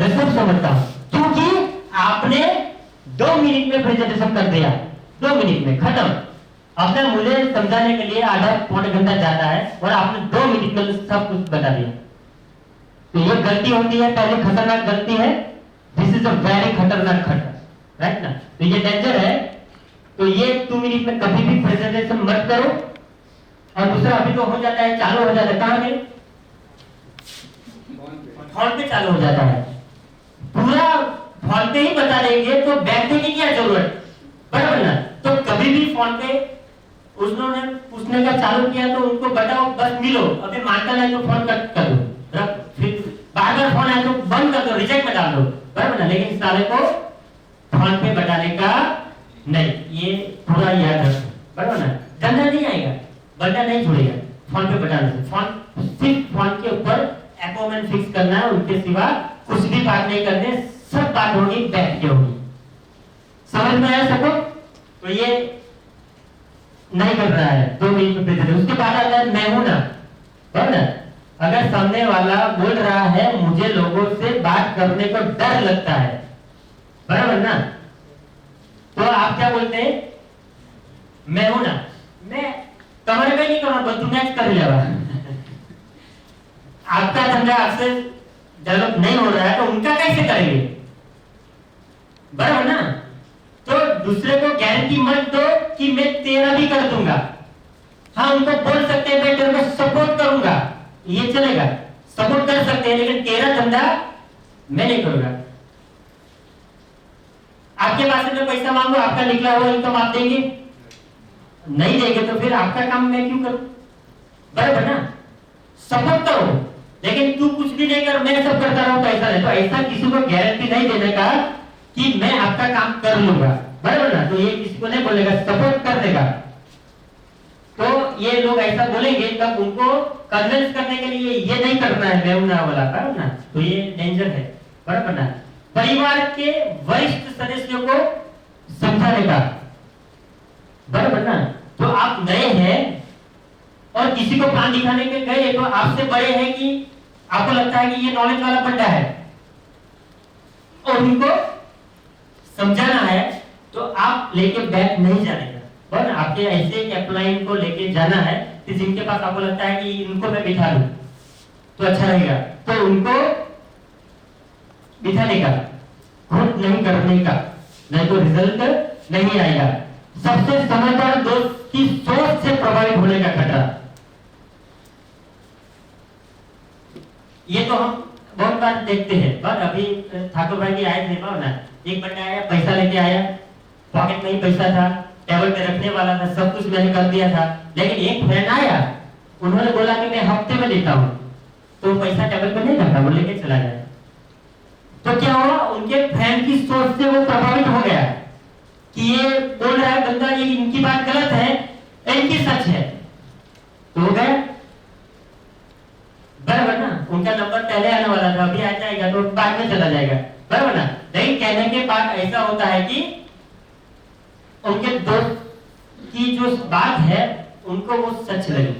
सब समझता हूं, क्योंकि आपने 2 मिनट में प्रेजेंटेशन कर दिया, 2 मिनट में खत्म। आपने मुझे समझाने के लिए आधा पौने घंटा जाता है और आपने 2 मिनट में सब कुछ बता दिया। तो ये गलती होती है, पहले खतरनाक गलती है। दिस इज अ वेरी खतरनाक खटर, राइट ना? तो ये डेंजर है। तो ये 2 मिनट में कभी भी प्रेजेंटेशन मत करो। और दूसरा, अभी तो हो जाता है, चालू हो जाता है, कहां पे? फोन पे चालू हो जाता है। पूरा फोन पे ही बता देंगे तो बैठने की क्या जरूरत, बराबर ना? तो कभी भी फोन पे उन्होंने पूछने का चालू किया तो उनको बताओ, बस मिलो, अभी मानता नहीं तो फोन कट कर दो, फिर बार बार फोन आए तो बंद कर दो, रिजेक्ट में डाल दो, बराबर ना? लेकिन साले को फोन पे बताने का नहीं, ये पूरा याद रखो, बराबर ना? धंधा नहीं आएगा, बंदा नहीं छोड़ेगा फोन पे बताने से। फोन सिर्फ फोन के ऊपर अपॉइंटमेंट फिक्स करना है, उनके सिवा कुछ भी बात नहीं करने, सब बात होगी बैठ के होगी। समझ में आया सबको? तो ये नहीं कर रहा है 2 मिनट में प्रेजेंट। उसके बाद आता है मैं हूं ना, बराबर ना? अगर सामने वाला बोल रहा है मुझे लोगों से बात करने को डर लगता है, बराबर ना? तो आप क्या बोलते हैं? मैं हूं ना, मैं कमरे में नहीं करूंगा, तू मैच कर लेगा। आपका धंधा आपसे डेवलप नहीं हो रहा है तो उनका कैसे करेंगे, बराबर ना? तो दूसरे को गारंटी मत दो कि मैं तेरा भी कर दूंगा। हाँ, उनको बोल सकते हैं मैं तेरे को सपोर्ट करूंगा, ये चलेगा, सपोर्ट कर सकते हैं, लेकिन तेरा धंधा मैं नहीं करूंगा। आपके पास से मैं पैसा मांगू, आपका निकला हुआ इनकम आप देंगे? नहीं देंगे तो फिर आपका काम मैं क्यों करूं, बराबर ना? सपोर्ट करो, लेकिन तू कुछ भी नहीं कर, मैं सब करता रहूं, पैसा नहीं। तो ऐसा किसी को गारंटी नहीं देने का कि मैं आपका काम कर लूंगा, बराबर ना? तो ये किसी को नहीं बोलेगा, सपोर्ट कर देगा। तो ये लोग ऐसा बोलेंगे तब उनको कन्विंस करने के लिए ये नहीं करना है मैं ना वाला, बराबर ना? तो ये डेंजर है, बराबर ना? परिवार के वरिष्ठ सदस्यों को समझाने का, बराबर ना? तो आप नए हैं और किसी को प्लान दिखाने के गए तो आपसे बड़े हैं कि आपको लगता है कि ये नॉलेज वाला बंदा है और उनको समझाना है, तो आप लेके बैठ नहीं जाने का, बराबर? आपके ऐसे एप्लाइन को लेके जाना है कि जिनके पास आपको लगता है कि इनको मैं बिठा दूं तो अच्छा रहेगा, तो उनको बिठाने का, खुद नहीं करने का, नहीं तो रिजल्ट नहीं आएगा। सबसे समझदार दोस्त की सोच से प्रभावित होने का खतरा, ये तो हम बहुत बार देखते हैं। पर अभी ठाकुर भाई की आए थे ना, एक बंदा आया, पैसा लेके आया, पॉकेट में ही पैसा था, टेबल पे रखने वाला था, सब कुछ मैंने कर दिया था, लेकिन एक फ्रेंड आया, उन्होंने बोला कि मैं हफ्ते में देता हूं, तो पैसा टेबल पे नहीं रखा, वो लेके चला गया। तो क्या हुआ, उनके फ्रेंड की सोच से वो प्रभावित हो गया कि ये बोल रहा है बंदा, ये इनकी बात गलत है, इनकी सच है, तो हो गया, बराबर ना? उनका नंबर पहले आने वाला था, अभी आ जाएगा तो बाद में चला जाएगा, बराबर ना? लेकिन कहने के बाद ऐसा होता है कि उनके दोस्त की जो बात है उनको वो सच लगी,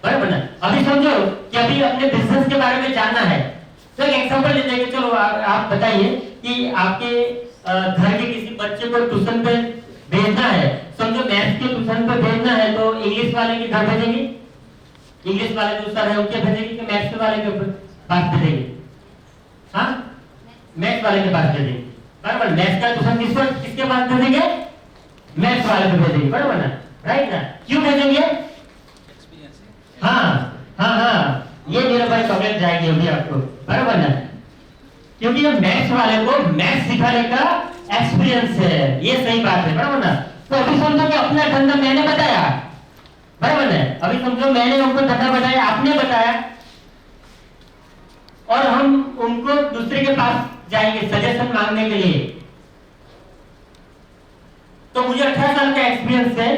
बराबर ना? अभी समझो कि अभी अपने बिजनेस के बारे में जानना है, तो एक एग्जांपल लेते हैं कि चलो आप बताइए कि आपके घर के किसी बच्चे को ट्यूशन पे भेजना है, समझो मैथ्स के ट्यूशन पे भेजना है, तो इंग्लिश वाले के घर भेजेंगे, इंग्लिश वाले जो सर है उनके भेजेंगे कि मैथ्स वाले के पास भेजेंगे? हाँ, मैथ्स वाले के पास भेजेंगे, बराबर? मैथ्स का ट्यूशन किसके पास भेजेंगे? मैथ्स वाले को भेजेंगे, बराबर ना? राइट ना? क्यों भेजेंगे? हाँ हाँ हाँ, ये मेरा भाई चॉकलेट जाएगी अभी आपको, बराबर ना? क्योंकि ये मैथ्स वाले को मैथ्स सिखाने का एक्सपीरियंस है, ये सही बात है, बराबर ना? तो अभी समझो कि अपना धंधा मैंने बताया, बराबर है? अभी समझो मैंने उनको धंधा बताया, आपने बताया, और हम उनको दूसरे के पास जाएंगे सजेशन मांगने के लिए, तो मुझे 18 साल का एक्सपीरियंस है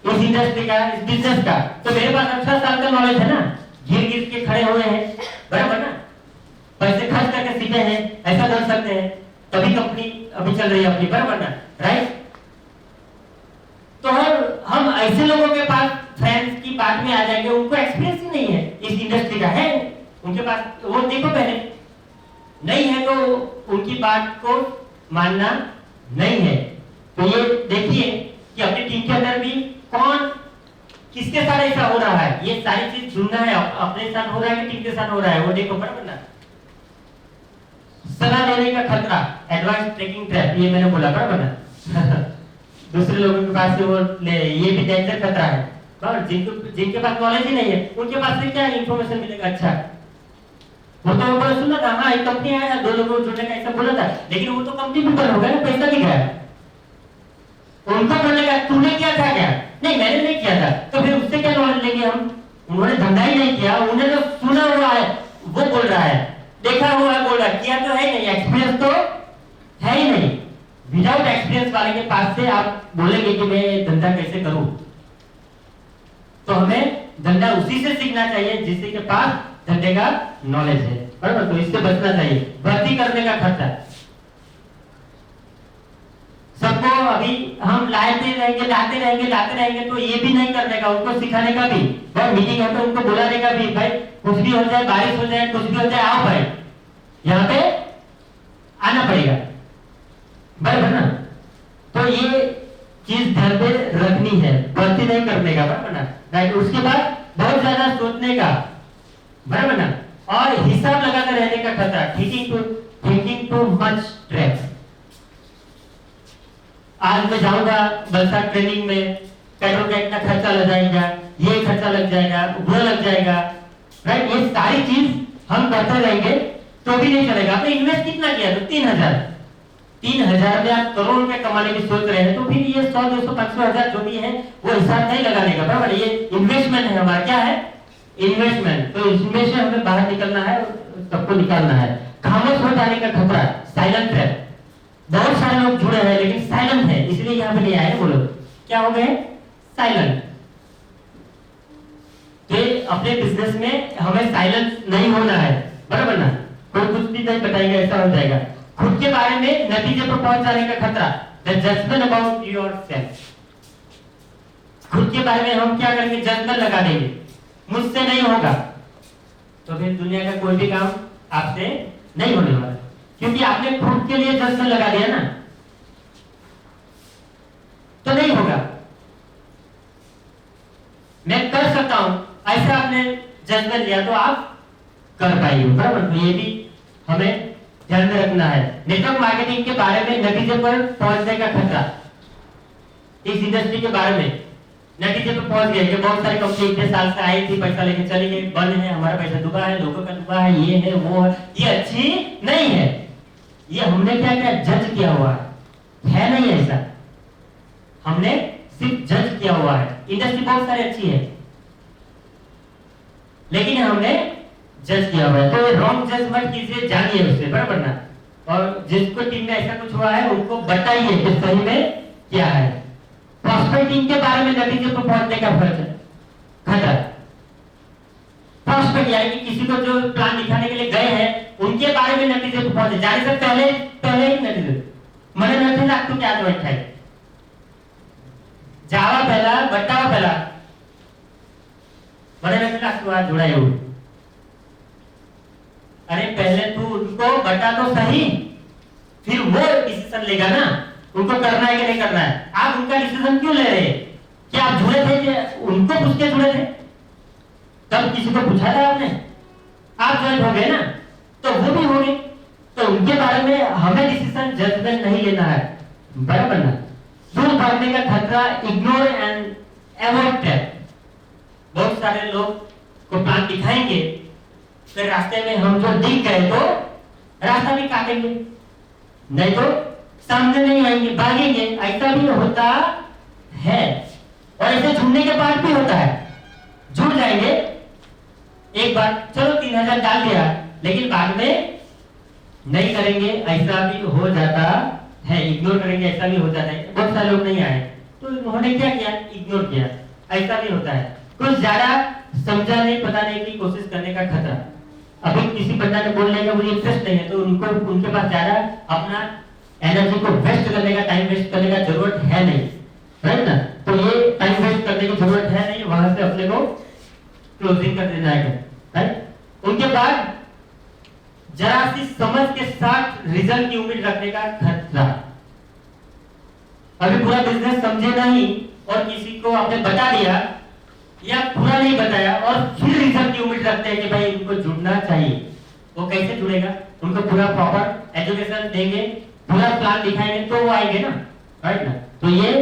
इस इंडस्ट्री का, इस बिजनेस का, तो मेरे पास 18 साल का नॉलेज है ना, घिर घिर के खड़े हुए हैं, बराबर ना? पैसे खर्च करके सीखे हैं, ऐसा कर सकते हैं, तभी कंपनी अभी चल रही है अपनी, बराबर ना? राइट? तो हम ऐसे लोगों के पास फ्रेंड्स की बात में आ जाएंगे, उनको एक्सपीरियंस ही नहीं है इस इंडस्ट्री का, है उनके पास, वो देखो पहले नहीं है तो उनकी बात को मानना नहीं है। तो ये देखिए कि अपनी टीम के अंदर भी कौन किसके साथ ऐसा हो रहा है, ये सारी चीज ढूंढना है। अपने साथ हो रहा है कि टीम के साथ हो रहा है, वो देखो बराबर ना। सलाह लेने का खतरा, एडवांस ट्रैकिंग ट्रैप, ये मैंने बोला बराबर ना। दूसरे लोगों के पास से वो ले, ये भी डेंजर खतरा है। बराबर, जिनके पास नॉलेज ही नहीं है उनके पास से क्या इंफॉर्मेशन मिलेगा। अच्छा वो तो ऊपर सुना था, हाँ एक कंपनी आया, 2 लोगों को जुड़ने का ऐसा बोला था, लेकिन वो तो कंपनी भी बंद हो गया, पैसा भी गया। उनको बोलने का तूने किया था क्या? नहीं मैंने नहीं किया था। तो फिर उससे क्या नॉलेज लेंगे हम? उन्होंने धंधा ही नहीं किया, उन्होंने जो सुना हुआ है वो बोल रहा है, देखा हुआ है बोल रहा है, किया तो है नहीं, एक्सपीरियंस तो है ही नहीं। विदाउट एक्सपीरियंस वाले के पास से आप बोलेंगे कि मैं धंधा कैसे करूं, तो हमें धंधा उसी से सीखना चाहिए जिसके के पास धंधे का नॉलेज है, बराबर। तो इससे बचना चाहिए। भर्ती करने का खर्चा सबको अभी हम लाते रहेंगे तो ये भी नहीं करने का, उनको सिखाने का भी, भाई मीटिंग है तो उनको बुलाने का भी, भाई कुछ भी हो जाए, बारिश हो जाए, कुछ भी हो जाए, आओ भाई यहाँ पे आना पड़ेगा, बराबर ना। तो ये चीज ध्यान पे रखनी है, भर्ती नहीं करने का, बराबर ना, राइट। उसके बाद बहुत ज्यादा सोचने का, बराबर ना, और हिसाब लगाते रहने का खतरा, थिंकिंग टू मच ट्रैप। आज मैं जाऊंगा वलसाड ट्रेनिंग में, पेट्रोल का इतना खर्चा लग जाएगा, ये खर्चा लग जाएगा, वो लग जाएगा, राइट। ये सारी चीज हम करते रहेंगे तो भी नहीं चलेगा। आपने इन्वेस्ट कितना किया? तो 3,000 में आप करोड़ रुपए कमाने की सोच रहे हैं, तो फिर ये 100, 200, 500 हजार जो भी है वो हिसाब नहीं लगाने का, बराबर। ये इन्वेस्टमेंट है हमारा, क्या है? इन्वेस्टमेंट। तो इसमें से हमें बाहर निकलना है, सबको निकालना है। खामोश हो जाने का खतरा, साइलेंट ट्रैप। बहुत सारे लोग जुड़े हैं लेकिन साइलेंट है, इसलिए यहाँ पे नहीं आए। बोलो क्या हो गए? साइलेंट। तो अपने बिजनेस में हमें साइलेंट नहीं होना है, बराबर ना। कोई कुछ भी नहीं बताएगा, ऐसा हो जाएगा। खुद के बारे में नतीजे पर पहुंच जाने का खतरा, द जजमेंट अबाउट योरसेल्फ। खुद के बारे में हम क्या करेंगे? जजमेंट लगा देंगे, मुझसे नहीं होगा, तो फिर दुनिया का कोई भी काम आपसे नहीं होने वाला, क्योंकि आपने खुद के लिए जजमेंट लगा दिया ना, तो नहीं होगा। मैं कर सकता हूं, ऐसा आपने जजमेंट लिया तो आप कर पाएंगे, बराबर। तो ये भी हमें ध्यान में रखना है। नेटवर्क मार्केटिंग के बारे में नतीजे पर पहुंचने का खतरा, इस इंडस्ट्री के बारे में नतीजे पर पहुंच गए कि बहुत सारी कंपनी इतने साल से आई थी, पैसा लेके चली गई, बंद है, हमारा पैसा डूबा है, लोगों का डूबा है, ये है वो है, ये अच्छी नहीं है। ये हमने क्या क्या जज किया हुआ है नहीं ऐसा, हमने सिर्फ जज किया हुआ है। इंडस्ट्री बहुत सारी अच्छी है लेकिन हमने जज किया हुआ है, तो रॉन्ग जज मत कीजिए, जानिए उससे, बराबर ना। और जिसको टीम में ऐसा कुछ हुआ है उनको बताइए कि सही में क्या है। प्रॉस्पेक्टिंग के बारे में नतीजे पर पहुंचने का खतरा, प्रॉस्पेक्ट यानी कि किसी को जो प्लान दिखाने के लिए गए हैं उनके बारे में नतीजे पर पहुंचे, जाने से पहले ही नतीजे મને નથી લાગતું કે આ જોઈન્ટ થાય, જાવા પહેલા બતાવા પહેલા મને નથી લાગતું આ જોડાય એવું। अरे पहले तू उनको बता तो सही, फिर वो डिसीजन लेगा ना, उनको करना है कि नहीं करना है। आप उनका डिसीजन क्यों ले रहे? क्या आप जुड़े थे कि उनको पूछ के जुड़े थे? तब किसी को पूछा था आपने? आप ज्वाइन हो गए ना, तो वो भी हो गए, तो उनके बारे में हमें डिसीजन जजमेंट नहीं लेना है, बराबर ना। दूर भागने का खतरा, इग्नोर एंड अवॉइड ट्रैप। बहुत सारे लोग को प्लान दिखाएंगे, फिर रास्ते में हम जो दिख गए तो रास्ता भी काटेंगे, नहीं तो सामने नहीं आएंगे, भागेंगे, ऐसा भी होता है। और ऐसे जुड़ने के बाद भी होता है, जुड़ जाएंगे एक बार, चलो 3,000 डाल दिया, लेकिन बाद में नहीं करेंगे, ऐसा भी हो जाता है। इग्नोर करेंगे, ऐसा भी हो जाता है। बहुत सारे लोग नहीं आए तो उन्होंने क्या किया? इग्नोर किया, ऐसा भी होता है। कुछ ज्यादा समझाने बताने की कोशिश करने का खतरा, अभी किसी बंदा ने बोलने का मुझे इंटरेस्ट नहीं है तो उनको उनके पास ज्यादा अपना एनर्जी को वेस्ट करने का, टाइम वेस्ट करने का जरूरत है नहीं, राइट ना। तो ये टाइम वेस्ट करने की जरूरत है नहीं, वहां से अपने को क्लोजिंग कर देना है, राइट। उनके बाद जरा सी समझ के साथ रिजल्ट की उम्मीद रखने का खतरा। अभी पूरा बिजनेस समझे नहीं और किसी को आपने बता दिया या पूरा नहीं बताया और फिर रिजल्ट की उम्मीद रखते हैं कि भाई उनको जुड़ना चाहिए, वो कैसे जुड़ेगा? उनको पूरा प्रॉपर एजुकेशन देंगे, पूरा प्लान दिखाएंगे तो वो आएंगे ना, राइट ना? तो ये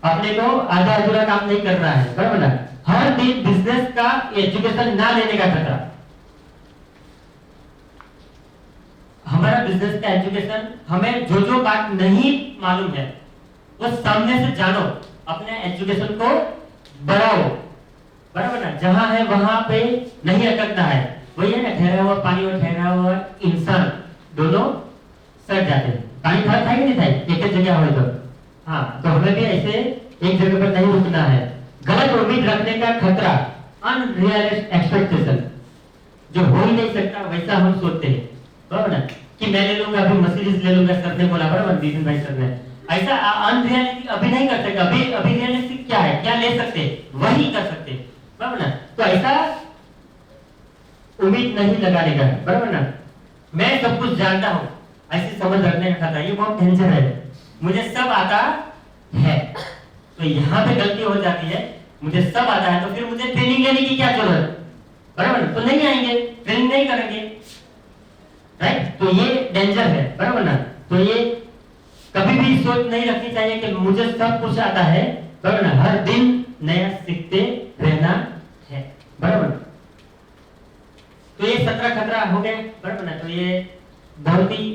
अपने को आधा अधूरा काम नहीं कर रहा है, बराबर ना? हर दिन बिजनेस का एजुकेशन ना लेने का खतरा। हमारा बिजनेस का एजुकेशन, हमें जो जो बात नहीं मालूम है वो सामने से जानो, अपने एजुकेशन को बढ़ाओ, बराबर ना? जहां है वहां पे नहीं अटकना है। वही है ना, ठहरा हुआ पानी और ठहरा हुआ इंसान दोनों सड़ जाते हैं। पानी फर्क था कि नहीं था एक ही जगह हो तो? हाँ, तो हमें भी ऐसे एक जगह पर नहीं रुकना है। गलत उम्मीद रखने का खतरा, अनरियलिस्टिक एक्सपेक्टेशन, जो हो ही नहीं सकता वैसा हम सोचते हैं, बराबर ना? कि मैं ले लूंगा, अभी मर्सिडीज ले लूंगा, सर ने बोला, बराबर? दीपन भाई सर ने ऐसा अनरियलिस्टिक अभी नहीं कर सकते। अभी रियलिस्टिक क्या है, क्या ले सकते, वही कर सकते, बराबर ना? तो ऐसा उम्मीद नहीं लगाने का, बराबर ना? मैं सब कुछ जानता हूं, ऐसी समझ रखने का खतरा, ये बहुत डेंजर है। मुझे सब आता है, तो यहाँ पे गलती हो जाती है। मुझे सब आता है तो फिर मुझे ट्रेनिंग लेने की क्या जरूरत, बराबर? तो नहीं आएंगे, ट्रेनिंग नहीं करेंगे, राइट? तो ये डेंजर है, बराबर ना? तो ये कभी भी सोच नहीं रखनी चाहिए कि मुझे सब कुछ आता है, बराबर ना? हर दिन नया सीखते रहना है, बराबर? तो ये 17 खतरा हो गए, बराबर ना? तो ये बहुत ही